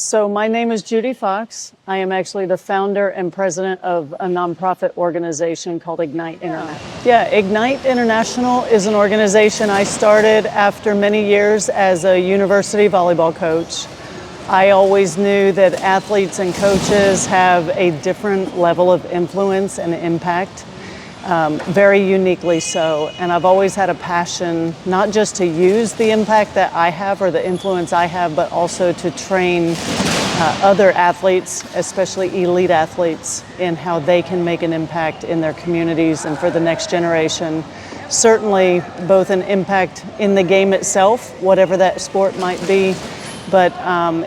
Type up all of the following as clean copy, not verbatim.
So my name is Judy Fox. I am actually the founder and president of a nonprofit organization called Ignite International. Yeah, Ignite International is an organization I started after many years as a university volleyball coach. I always knew that athletes and coaches have a different level of influence and impact, very uniquely so. And I've always had a passion, not just to use the impact that I have or the influence I have, but also to train other athletes, especially elite athletes, in how they can make an impact in their communities and for the next generation. Certainly both an impact in the game itself, whatever that sport might be, but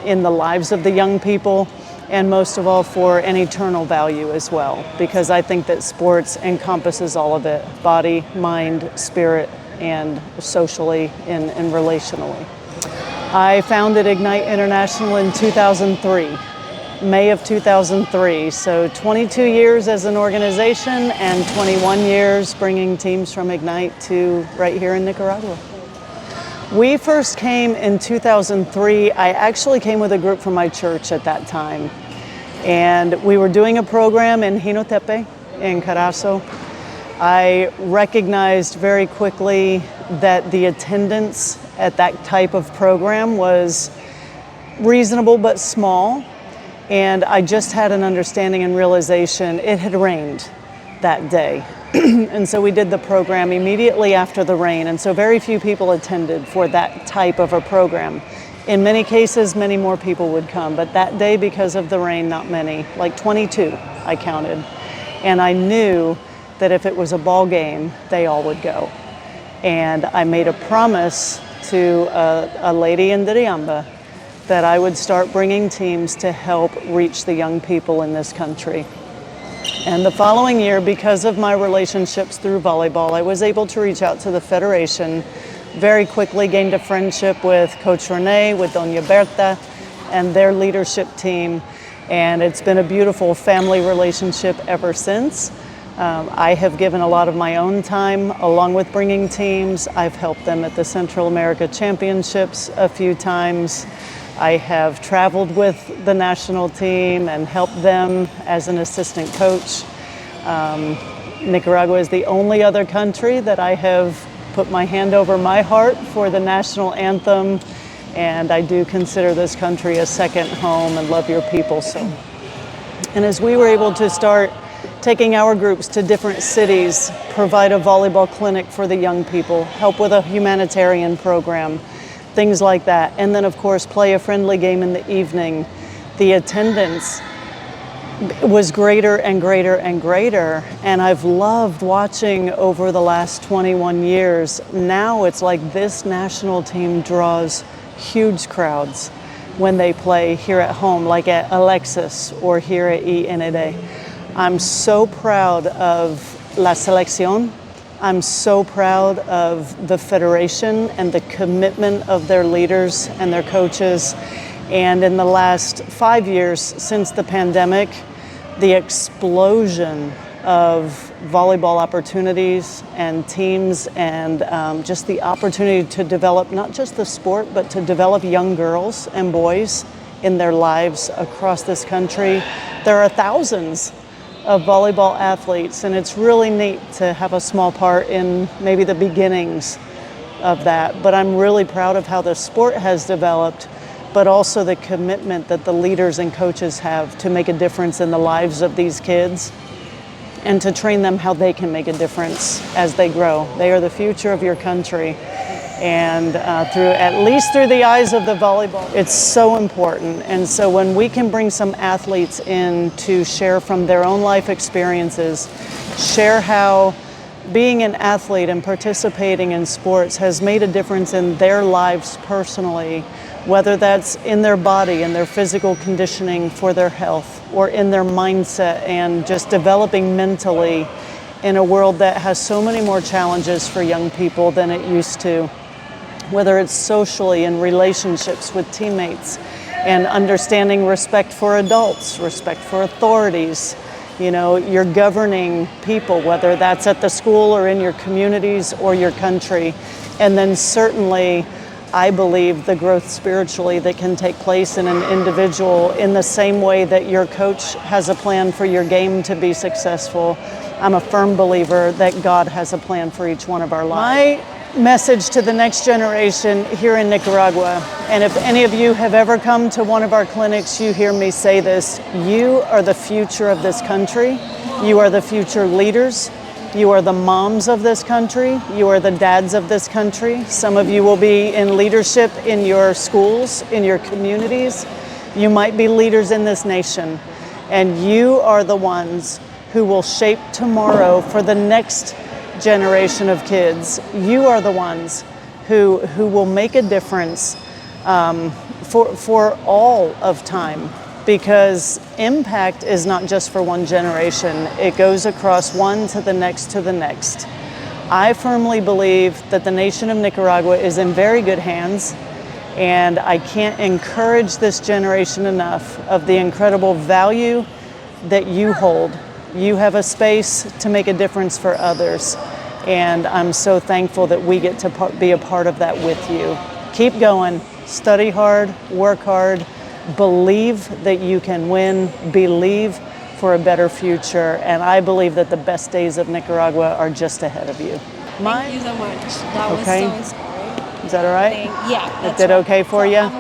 in the lives of the young people, and most of all for an eternal value as well, because I think that sports encompasses all of it: body, mind, spirit, and socially and relationally. I founded Ignite International in 2003, May of 2003, so 22 years as an organization and 21 years bringing teams from Ignite to right here in Nicaragua. We first came in 2003. I actually came with a group from my church at that time. And we were doing a program in Jinotepe, in Carazo. I recognized very quickly that the attendance at that type of program was reasonable but small. And I just had an understanding and realization it had rained that day. And so we did the program immediately after the rain. And so very few people attended for that type of a program. In many cases, many more people would come. But that day, because of the rain, not many, like 22 I counted. And I knew that if it was a ball game, they all would go. And I made a promise to a lady in Diriamba that I would start bringing teams to help reach the young people in this country. And the following year, because of my relationships through volleyball, I was able to reach out to the Federation, very quickly gained a friendship with Coach Renee, with Doña Berta, and their leadership team. And it's been a beautiful family relationship ever since. I have given a lot of my own time along with bringing teams. I've helped them at the Central America Championships a few times. I have traveled with the national team and helped them as an assistant coach. Nicaragua is the only other country that I have put my hand over my heart for the national anthem, and I do consider this country a second home and love your people so. And as we were able to start taking our groups to different cities, provide a volleyball clinic for the young people, help with a humanitarian program, things like that. And then, of course, play a friendly game in the evening. The attendance was greater and greater and greater. And I've loved watching over the last 21 years. Now it's like this national team draws huge crowds when they play here at home, like at Alexis or here at IND. I'm so proud of La Selección. I'm so proud of the Federation and the commitment of their leaders and their coaches. And in the last 5 years since the pandemic, the explosion of volleyball opportunities and teams and just the opportunity to develop not just the sport, but to develop young girls and boys in their lives across this country. There are thousands of volleyball athletes, and it's really neat to have a small part in maybe the beginnings of that. But I'm really proud of how the sport has developed, but also the commitment that the leaders and coaches have to make a difference in the lives of these kids and to train them how they can make a difference as they grow. They are the future of your country. And at least through the eyes of the volleyball, it's so important. And so when we can bring some athletes in to share from their own life experiences, share how being an athlete and participating in sports has made a difference in their lives personally, whether that's in their body and their physical conditioning for their health, or in their mindset and just developing mentally in a world that has so many more challenges for young people than it used to. Whether it's socially in relationships with teammates and understanding respect for adults, respect for authorities, you know, your governing people, whether that's at the school or in your communities or your country. And then certainly I believe, the growth spiritually that can take place in an individual in the same way that your coach has a plan for your game to be successful. I'm a firm believer that God has a plan for each one of our lives. My message to the next generation here in Nicaragua, and if any of you have ever come to one of our clinics, you hear me say this: you are the future of this country. You are the future leaders. You are the moms of this country. You are the dads of this country. Some of you will be in leadership in your schools, in your communities. You might be leaders in this nation. And you are the ones who will shape tomorrow for the next generation of kids. You are the ones who will make a difference for all of time. Because impact is not just for one generation, it goes across one to the next to the next. I firmly believe that the nation of Nicaragua is in very good hands, and I can't encourage this generation enough of the incredible value that you hold. You have a space to make a difference for others, and I'm so thankful that we get to be a part of that with you. Keep going, study hard, work hard, believe that you can win, believe for a better future, and I believe that the best days of Nicaragua are just ahead of you. Thank you so much. That was so inspiring. Is that all right? Yeah. Is that okay for you? I'm